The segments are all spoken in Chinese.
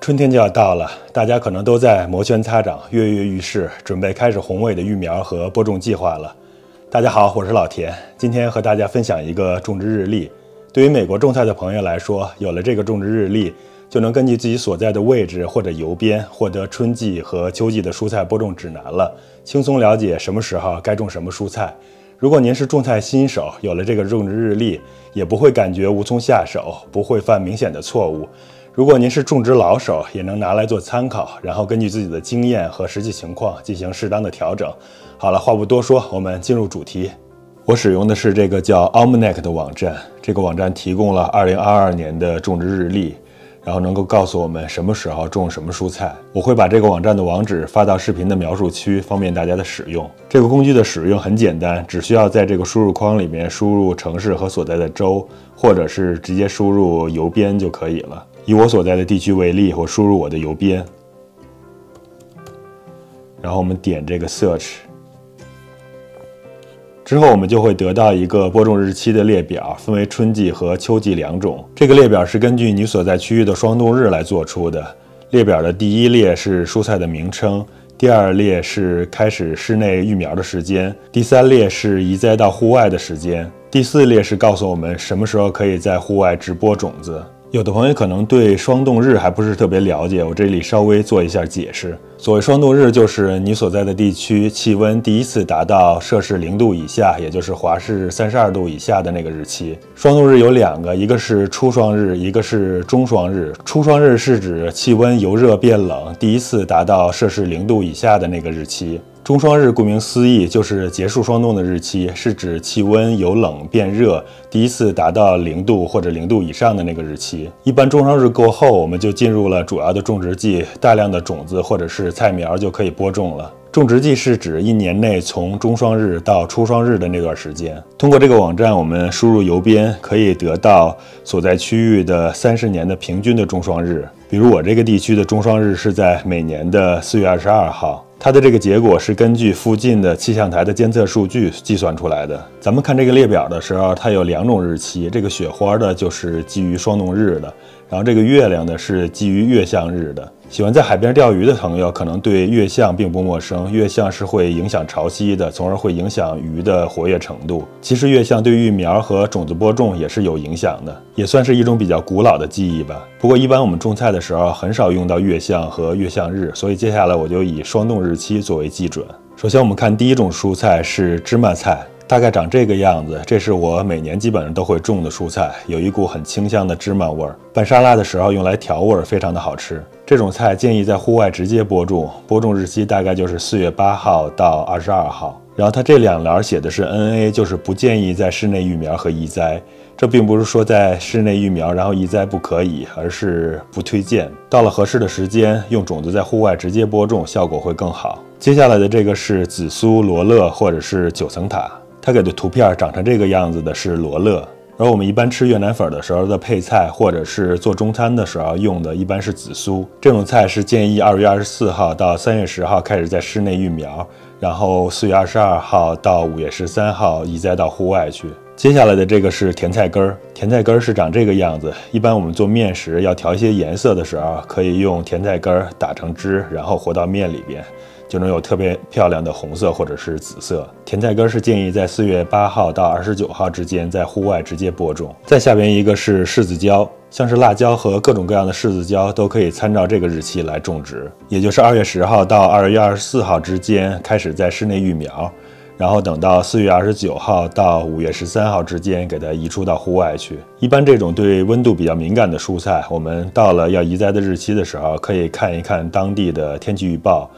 春天就要到了，大家可能都在摩拳擦掌、跃跃欲试，准备开始宏伟的育苗和播种计划了。大家好，我是老田，今天和大家分享一个种植日历。对于美国种菜的朋友来说，有了这个种植日历，就能根据自己所在的位置或者邮编获得春季和秋季的蔬菜播种指南了，轻松了解什么时候该种什么蔬菜。如果您是种菜新手，有了这个种植日历，也不会感觉无从下手，不会犯明显的错误。如果您是种植老手，也能拿来做参考，然后根据自己的经验和实际情况进行适当的调整。好了，话不多说，我们进入主题。我使用的是这个叫 Almanac 的网站，这个网站提供了2022年的种植日历，然后能够告诉我们什么时候种什么蔬菜。我会把这个网站的网址发到视频的描述区，方便大家的使用。这个工具的使用很简单，只需要在这个输入框里面输入城市和所在的州，或者是直接输入邮编就可以了。以我所在的地区为例，我输入我的邮编，然后我们点这个 Search， 之后我们就会得到一个播种日期的列表，分为春季和秋季两种。这个列表是根据你所在区域的霜冻日来做出的。列表的第一列是蔬菜的名称，第二列是开始室内育苗的时间，第三列是移栽到户外的时间，第四列是告诉我们什么时候可以在户外直播种子。有的朋友可能对霜冻日还不是特别了解，我这里稍微做一下解释。所谓霜冻日，就是你所在的地区气温第一次达到摄氏0度以下，也就是华氏32度以下的那个日期。霜冻日有两个，一个是初霜日，一个是中霜日。初霜日是指气温由热变冷，第一次达到摄氏0度以下的那个日期。中霜日顾名思义就是结束霜冻的日期，是指气温由冷变热，第一次达到0度或者0度以上的那个日期。一般中霜日过后，我们就进入了主要的种植季，大量的种子或者是菜苗就可以播种了。种植季是指一年内从中霜日到初霜日的那段时间。通过这个网站，我们输入邮编可以得到所在区域的30年的平均的中霜日。比如我这个地区的中霜日是在每年的4月22号。它的这个结果是根据附近的气象台的监测数据计算出来的。咱们看这个列表的时候，它有两种日期，这个雪花的就是基于霜冻日的，然后这个月亮的是基于月相日的。喜欢在海边钓鱼的朋友可能对月相并不陌生，月相是会影响潮汐的，从而会影响鱼的活跃程度。其实月相对育苗和种子播种也是有影响的，也算是一种比较古老的记忆吧。不过一般我们种菜的时候很少用到月相和月相日，所以接下来我就以霜冻日期作为基准。首先我们看第一种蔬菜是芝麻菜，大概长这个样子，这是我每年基本上都会种的蔬菜，有一股很清香的芝麻味儿，拌沙拉的时候用来调味儿，非常的好吃。这种菜建议在户外直接播种，播种日期大概就是4月8号到22号。然后它这两栏写的是 NA， 就是不建议在室内育苗和移栽。这并不是说在室内育苗然后移栽不可以，而是不推荐。到了合适的时间，用种子在户外直接播种，效果会更好。接下来的这个是紫苏、罗勒或者是9层塔，它给的图片长成这个样子的是罗勒。而我们一般吃越南粉的时候的配菜，或者是做中餐的时候用的一般是紫苏。这种菜是建议2月24号到3月10号开始在室内育苗，然后4月22号到5月13号移栽到户外去。接下来的这个是甜菜根儿，甜菜根儿是长这个样子。一般我们做面食要调一些颜色的时候，可以用甜菜根儿打成汁，然后和到面里边，就能有特别漂亮的红色或者是紫色。甜菜根是建议在4月8号到29号之间在户外直接播种。再下边一个是柿子椒，像是辣椒和各种各样的柿子椒都可以参照这个日期来种植，也就是2月10号到2月24号之间开始在室内育苗，然后等到4月29号到5月13号之间给它移出到户外去。一般这种对温度比较敏感的蔬菜，我们到了要移栽的日期的时候，可以看一看当地的天气预报，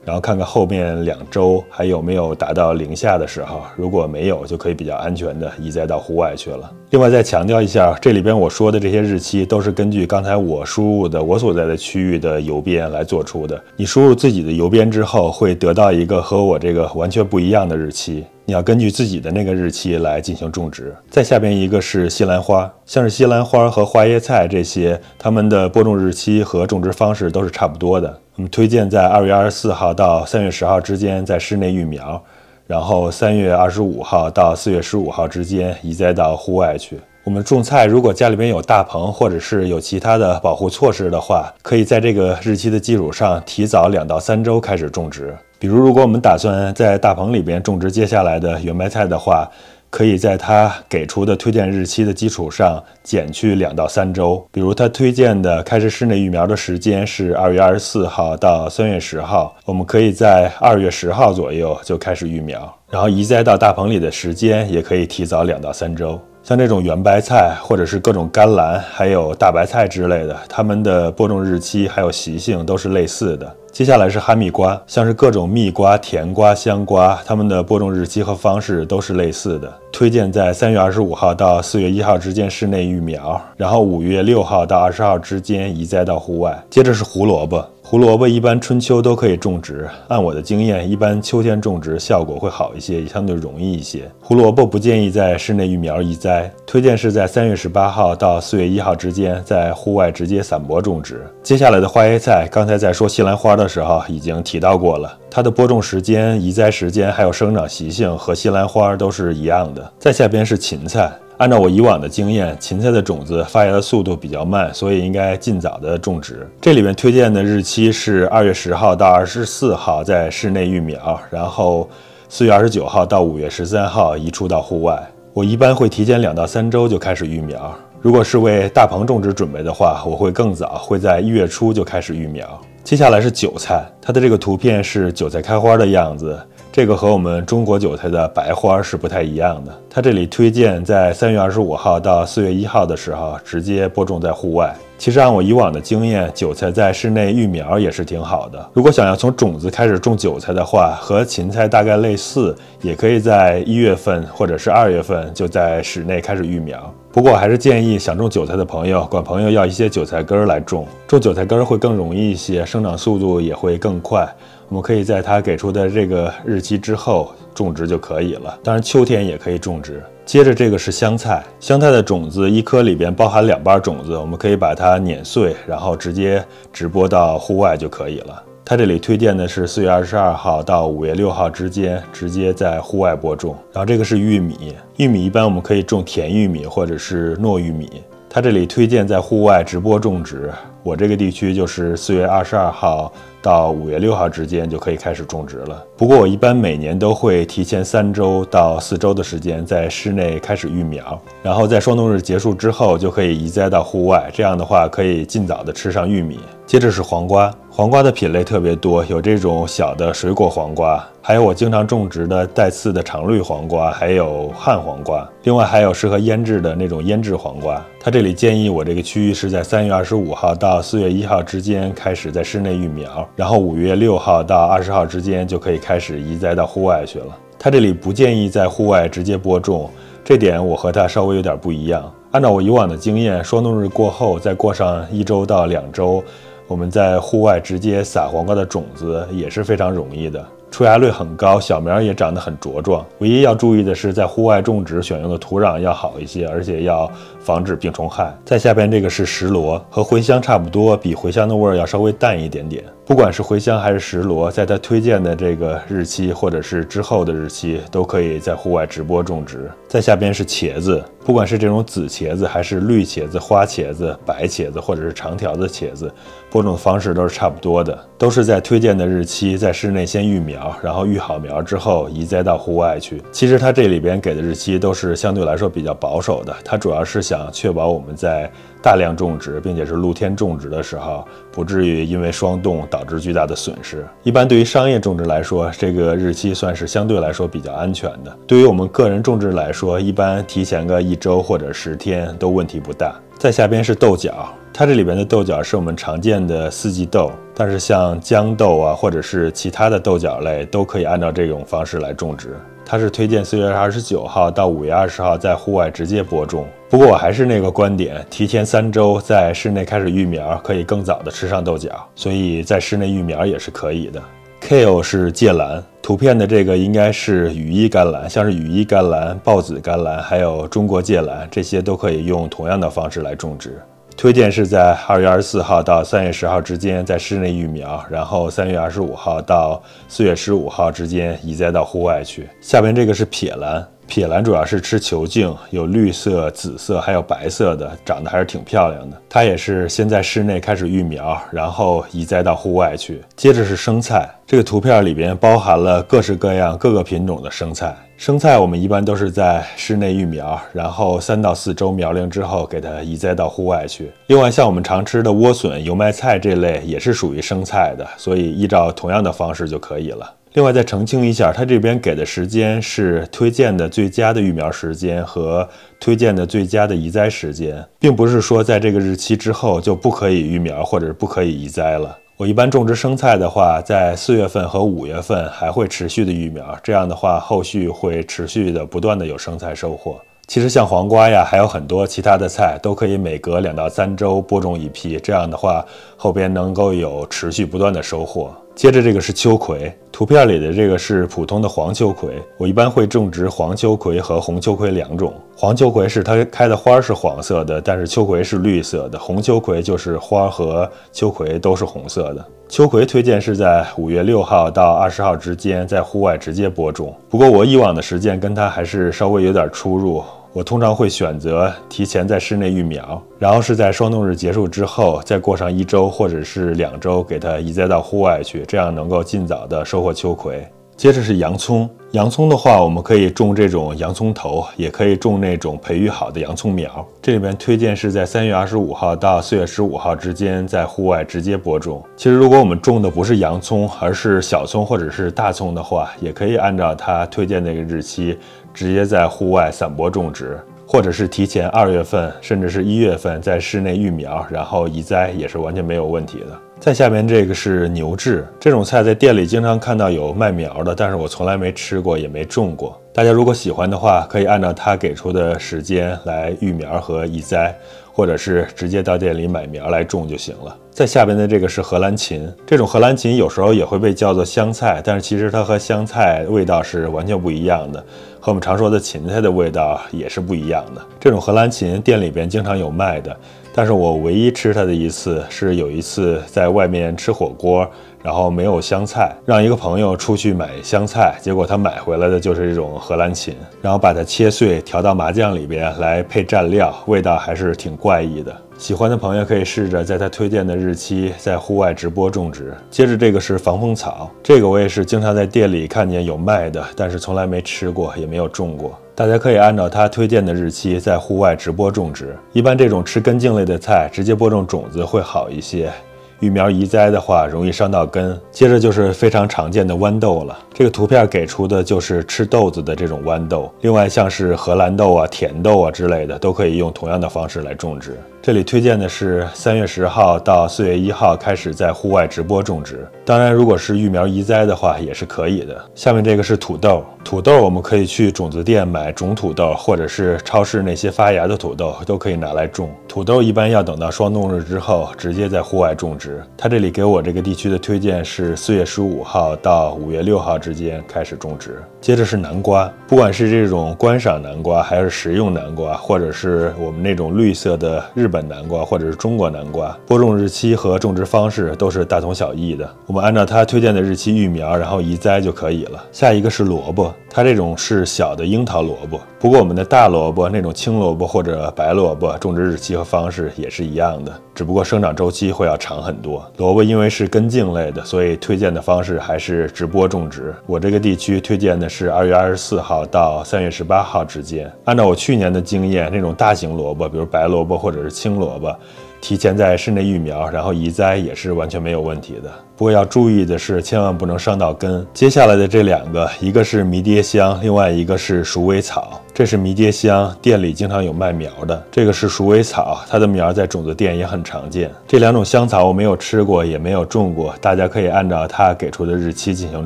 然后看看后面2周还有没有达到零下的时候，如果没有，就可以比较安全的移栽到户外去了。另外再强调一下，这里边我说的这些日期都是根据刚才我输入的我所在的区域的邮编来做出的。你输入自己的邮编之后，会得到一个和我这个完全不一样的日期，你要根据自己的那个日期来进行种植。再下边一个是西兰花，像是西兰花和花椰菜这些，它们的播种日期和种植方式都是差不多的。我们推荐在2月24号到3月10号之间在室内育苗，然后3月25号到4月15号之间移栽到户外去。我们种菜，如果家里边有大棚或者是有其他的保护措施的话，可以在这个日期的基础上提早2到3周开始种植。比如，如果我们打算在大棚里边种植接下来的圆白菜的话，可以在它给出的推荐日期的基础上减去2到3周。比如，它推荐的开始室内育苗的时间是2月24号到3月10号，我们可以在2月10号左右就开始育苗，然后移栽到大棚里的时间也可以提早2到3周。像这种圆白菜或者是各种甘蓝还有大白菜之类的，它们的播种日期还有习性都是类似的。接下来是哈密瓜，像是各种蜜瓜、甜瓜、香瓜，它们的播种日期和方式都是类似的，推荐在3月25号到4月1号之间室内育苗，然后5月6号到20号之间移栽到户外。接着是胡萝卜，胡萝卜一般春秋都可以种植，按我的经验，一般秋天种植效果会好一些，也相对容易一些。胡萝卜不建议在室内育苗移栽，推荐是在3月18号到4月1号之间在户外直接散播种植。接下来的花椰菜，刚才在说西兰花的时候已经提到过了，它的播种时间、移栽时间还有生长习性和西兰花都是一样的。再下边是芹菜。按照我以往的经验，芹菜的种子发芽的速度比较慢，所以应该尽早的种植。这里面推荐的日期是2月10号到24号在室内育苗，然后4月29号到5月13号移出到户外。我一般会提前2到3周就开始育苗。如果是为大棚种植准备的话，我会更早，会在1月初就开始育苗。接下来是韭菜，它的这个图片是韭菜开花的样子。这个和我们中国韭菜的白花是不太一样的。它这里推荐在3月25号到4月1号的时候直接播种在户外。其实按我以往的经验，韭菜在室内育苗也是挺好的。如果想要从种子开始种韭菜的话，和芹菜大概类似，也可以在1月份或者是2月份就在室内开始育苗。不过我还是建议想种韭菜的朋友，管朋友要一些韭菜根来种。种韭菜根会更容易一些，生长速度也会更快。我们可以在它给出的这个日期之后种植就可以了。当然秋天也可以种植。接着这个是香菜，香菜的种子1颗里边包含2瓣种子，我们可以把它碾碎，然后直接直播到户外就可以了。它这里推荐的是4月22号到5月6号之间直接在户外播种。然后这个是玉米，玉米一般我们可以种甜玉米或者是糯玉米。它这里推荐在户外直播种植，我这个地区就是4月22号到5月6号之间就可以开始种植了。不过我一般每年都会提前3周到4周的时间在室内开始育苗，然后在霜冻日结束之后就可以移栽到户外，这样的话可以尽早的吃上玉米。接着是黄瓜，黄瓜的品类特别多，有这种小的水果黄瓜，还有我经常种植的带刺的常绿黄瓜，还有旱黄瓜，另外还有适合腌制的那种腌制黄瓜。它这里建议我这个区域是在3月25号到4月1号之间开始在室内育苗，然后5月6号到20号之间就可以开始移栽到户外去了。它这里不建议在户外直接播种，这点我和它稍微有点不一样。按照我以往的经验，霜冻日过后再过上1周到2周，我们在户外直接撒黄瓜的种子也是非常容易的，出芽率很高，小苗也长得很茁壮。唯一要注意的是，在户外种植选用的土壤要好一些，而且要防止病虫害。再下边这个是石螺，和茴香差不多，比茴香的味儿要稍微淡一点点。不管是茴香还是石螺，在它推荐的这个日期或者是之后的日期，都可以在户外直播种植。再下边是茄子，不管是这种紫茄子还是绿茄子、花茄子、白茄子或者是长条的茄子，播种方式都是差不多的，都是在推荐的日期在室内先育苗，然后育好苗之后移栽到户外去。其实它这里边给的日期都是相对来说比较保守的，它主要是想确保我们在大量种植并且是露天种植的时候，不至于因为霜冻导致巨大的损失。一般对于商业种植来说，这个日期算是相对来说比较安全的。对于我们个人种植来说，一般提前个1周或者10天都问题不大。再下边是豆角，它这里边的豆角是我们常见的四季豆，但是像豇豆啊或者是其他的豆角类都可以按照这种方式来种植。它是推荐4月29号到5月20号在户外直接播种。不过我还是那个观点，提前3周在室内开始育苗，可以更早的吃上豆角，所以在室内育苗也是可以的。Kale 是芥蓝，图片的这个应该是羽衣甘蓝，像是羽衣甘蓝、豹子甘蓝，还有中国芥蓝，这些都可以用同样的方式来种植。推荐是在2月24号到3月10号之间在室内育苗，然后3月25号到4月15号之间移栽到户外去。下边这个是撇蓝。撇兰主要是吃球茎，有绿色、紫色还有白色的，长得还是挺漂亮的。它也是先在室内开始育苗，然后移栽到户外去。接着是生菜，这个图片里边包含了各式各样各个品种的生菜。生菜我们一般都是在室内育苗，然后3到4周苗龄之后给它移栽到户外去。另外像我们常吃的莴笋、油麦菜这类也是属于生菜的，所以依照同样的方式就可以了。另外再澄清一下，它这边给的时间是推荐的最佳的育苗时间和推荐的最佳的移栽时间，并不是说在这个日期之后就不可以育苗或者不可以移栽了。我一般种植生菜的话，在4月份和5月份还会持续的育苗，这样的话后续会持续的不断的有生菜收获。其实像黄瓜呀，还有很多其他的菜都可以每隔2到3周播种一批，这样的话后边能够有持续不断的收获。接着这个是秋葵，图片里的这个是普通的黄秋葵，我一般会种植黄秋葵和红秋葵2种。黄秋葵是它开的花是黄色的，但是秋葵是绿色的，红秋葵就是花和秋葵都是红色的。秋葵推荐是在5月6号到20号之间在户外直接播种，不过我以往的实践跟它还是稍微有点出入。我通常会选择提前在室内育苗，然后是在霜冻日结束之后，再过上1周或者是2周给它移栽到户外去，这样能够尽早的收获秋葵。接着是洋葱，洋葱的话，我们可以种这种洋葱头，也可以种那种培育好的洋葱苗。这里边推荐是在3月25号到4月15号之间在户外直接播种。其实如果我们种的不是洋葱，而是小葱或者是大葱的话，也可以按照它推荐那个日期直接在户外散播种植，或者是提前2月份甚至是1月份在室内育苗，然后移栽也是完全没有问题的。再下面这个是牛至，这种菜在店里经常看到有卖苗的，但是我从来没吃过也没种过。大家如果喜欢的话，可以按照它给出的时间来育苗和移栽，或者是直接到店里买苗来种就行了。再下边的这个是荷兰芹，这种荷兰芹有时候也会被叫做香菜，但是其实它和香菜味道是完全不一样的，和我们常说的芹菜的味道也是不一样的。这种荷兰芹店里边经常有卖的，但是我唯一吃它的一次是有一次在外面吃火锅，然后没有香菜，让一个朋友出去买香菜，结果他买回来的就是这种荷兰芹，然后把它切碎调到麻酱里边来配蘸料，味道还是挺怪异的。喜欢的朋友可以试着在他推荐的日期在户外直播种植。接着这个是防风草，这个我也是经常在店里看见有卖的，但是从来没吃过，也没有种过。大家可以按照他推荐的日期在户外直播种植。一般这种吃根茎类的菜，直接播种种子会好一些。育苗移栽的话容易伤到根。接着就是非常常见的豌豆了，这个图片给出的就是吃豆子的这种豌豆，另外像是荷兰豆啊、甜豆啊之类的都可以用同样的方式来种植。这里推荐的是3月10号到4月1号开始在户外直播种植，当然如果是育苗移栽的话也是可以的。下面这个是土豆，土豆我们可以去种子店买种土豆，或者是超市那些发芽的土豆都可以拿来种。土豆一般要等到霜冻日之后直接在户外种植。它这里给我这个地区的推荐是4月15号到5月6号之间开始种植。接着是南瓜，不管是这种观赏南瓜还是食用南瓜，或者是我们那种绿色的日本南瓜或者是中国南瓜，播种日期和种植方式都是大同小异的，我们按照它推荐的日期育苗，然后移栽就可以了。下一个是萝卜，它这种是小的樱桃萝卜，不过我们的大萝卜那种青萝卜或者白萝卜种植日期和方式也是一样的，只不过生长周期会要长很多。萝卜因为是根茎类的，所以推荐的方式还是直播种植。我这个地区推荐的是2月24号到3月18号之间。按照我去年的经验，那种大型萝卜，比如白萝卜或者是青萝卜，提前在室内育苗，然后移栽也是完全没有问题的。不过要注意的是，千万不能伤到根。接下来的这两个，一个是迷迭香，另外一个是鼠尾草。这是迷迭香，店里经常有卖苗的。这个是鼠尾草，它的苗在种子店也很常见。这两种香草我没有吃过，也没有种过，大家可以按照它给出的日期进行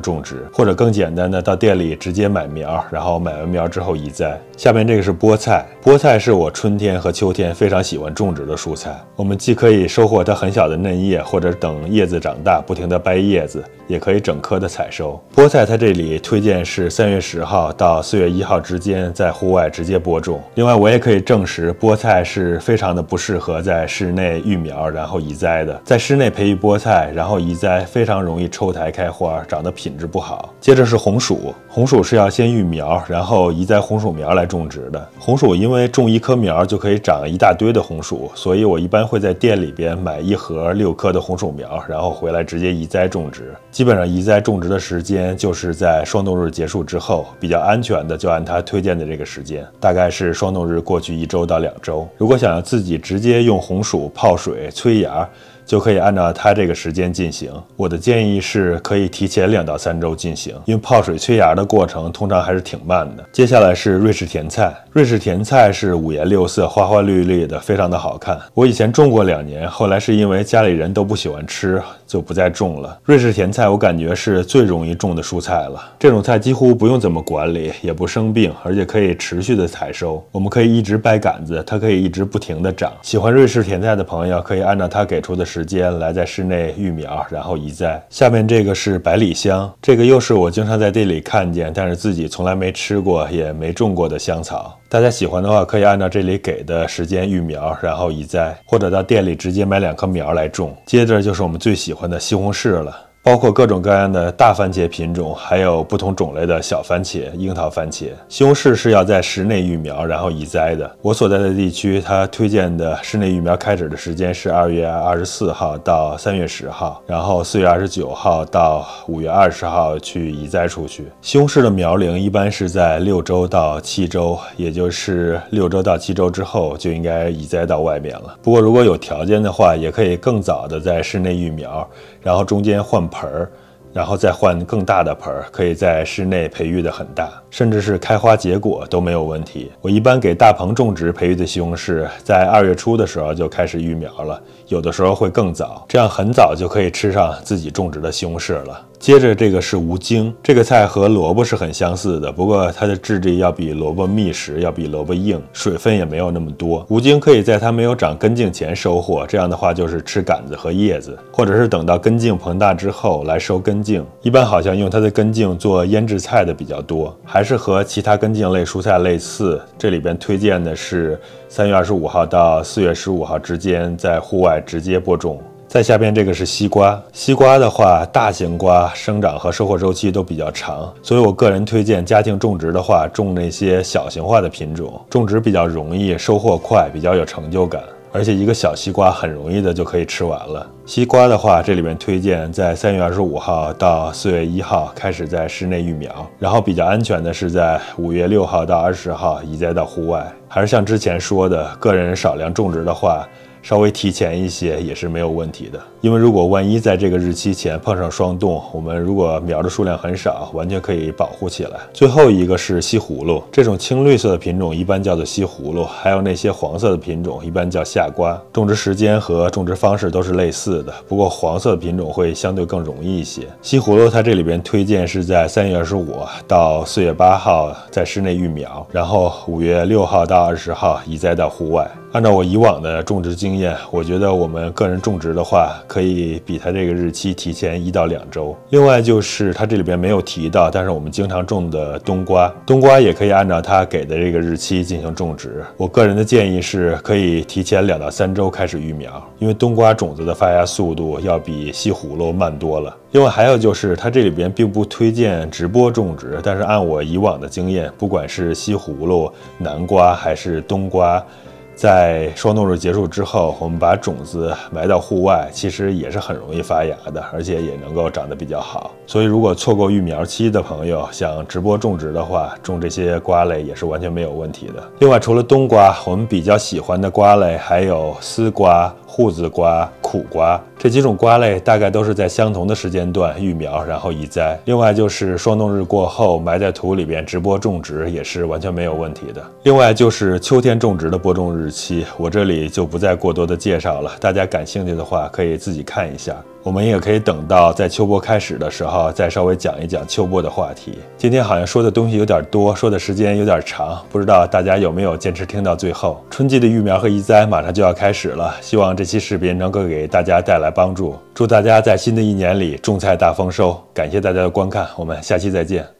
种植，或者更简单的到店里直接买苗，然后买完苗之后移栽。下面这个是菠菜，菠菜是我春天和秋天非常喜欢种植的蔬菜，我们既可以收获它很小的嫩叶，或者等叶子长大不停地掰叶子，也可以整棵的采收。菠菜它这里推荐是3月10号到4月1号之间在户外直接播种。另外我也可以证实，菠菜是非常的不适合在室内育苗然后移栽的。在室内培育菠菜然后移栽非常容易抽苔开花，长得品质不好。接着是红薯，红薯是要先育苗然后移栽红薯苗来种植的。红薯因为种一棵苗就可以长一大堆的红薯，所以我一般会在店里边买一盒6颗的红薯苗，然后回来直接移栽种植。基本上移栽种植的时间就是在霜冻日结束之后，比较安全的就按他推荐的这个时间，大概是霜冻日过去1周到2周。如果想要自己直接用红薯泡水催芽，就可以按照它这个时间进行。我的建议是可以提前2到3周进行，因为泡水催芽的过程通常还是挺慢的。接下来是瑞士甜菜，瑞士甜菜是5颜6色、花花绿绿的，非常的好看。我以前种过2年，后来是因为家里人都不喜欢吃，就不再种了。瑞士甜菜我感觉是最容易种的蔬菜了，这种菜几乎不用怎么管理，也不生病，而且可以持续的采收。我们可以一直掰杆子，它可以一直不停的长。喜欢瑞士甜菜的朋友可以按照它给出的时间来在室内育苗然后移栽。下面这个是百里香，这个又是我经常在店里看见，但是自己从来没吃过也没种过的香草。大家喜欢的话可以按照这里给的时间育苗然后移栽，或者到店里直接买2棵苗来种。接着就是我们最喜欢的西红柿了，包括各种各样的大番茄品种，还有不同种类的小番茄、樱桃番茄。西红柿是要在室内育苗然后移栽的。我所在的地区，它推荐的室内育苗开始的时间是2月24号到3月10号，然后4月29号到5月20号去移栽出去。西红柿的苗龄一般是在6周到7周，也就是6周到7周之后就应该移栽到外面了。不过如果有条件的话，也可以更早的在室内育苗，然后中间换盆儿，然后再换更大的盆儿，可以在室内培育的很大，甚至是开花结果都没有问题。我一般给大棚种植培育的西红柿，在2月初的时候就开始育苗了，有的时候会更早，这样很早就可以吃上自己种植的西红柿了。接着这个是无茎，这个菜和萝卜是很相似的，不过它的质地要比萝卜密实，要比萝卜硬，水分也没有那么多。无茎可以在它没有长根茎前收获，这样的话就是吃杆子和叶子，或者是等到根茎膨大之后来收根茎。一般好像用它的根茎做腌制菜的比较多，还是和其他根茎类蔬菜类似。这里边推荐的是3月25号到4月15号之间在户外直接播种。再下边这个是西瓜，西瓜的话，大型瓜生长和收获周期都比较长，所以我个人推荐家庭种植的话，种那些小型化的品种，种植比较容易，收获快，比较有成就感，而且一个小西瓜很容易的就可以吃完了。西瓜的话，这里面推荐在3月25号到4月1号开始在室内育苗，然后比较安全的是在5月6号到20号移栽到户外。还是像之前说的，个人少量种植的话，稍微提前一些也是没有问题的，因为如果万一在这个日期前碰上霜冻，我们如果苗的数量很少，完全可以保护起来。最后一个是西葫芦，这种青绿色的品种一般叫做西葫芦，还有那些黄色的品种一般叫夏瓜。种植时间和种植方式都是类似的，不过黄色的品种会相对更容易一些。西葫芦它这里边推荐是在3月25到4月8号在室内育苗，然后5月6号到20号移栽到户外。按照我以往的种植经验，我觉得我们个人种植的话，可以比它这个日期提前1到2周。另外就是它这里边没有提到，但是我们经常种的冬瓜，冬瓜也可以按照它给的这个日期进行种植。我个人的建议是可以提前2到3周开始育苗，因为冬瓜种子的发芽速度要比西葫芦慢多了。另外还有就是它这里边并不推荐直播种植，但是按我以往的经验，不管是西葫芦、南瓜还是冬瓜，在霜冻日结束之后，我们把种子埋到户外，其实也是很容易发芽的，而且也能够长得比较好。所以如果错过育苗期的朋友想直播种植的话，种这些瓜类也是完全没有问题的。另外除了冬瓜，我们比较喜欢的瓜类还有丝瓜、瓠子瓜、苦瓜，这几种瓜类大概都是在相同的时间段育苗然后移栽。另外就是霜冻日过后埋在土里边直播种植也是完全没有问题的。另外就是秋天种植的播种日期，我这里就不再过多的介绍了，大家感兴趣的话可以自己看一下。我们也可以等到在秋播开始的时候再稍微讲一讲秋播的话题。今天好像说的东西有点多，说的时间有点长，不知道大家有没有坚持听到最后。春季的育苗和移栽马上就要开始了，希望这期视频能够给大家带来帮助。祝大家在新的一年里种菜大丰收！感谢大家的观看，我们下期再见。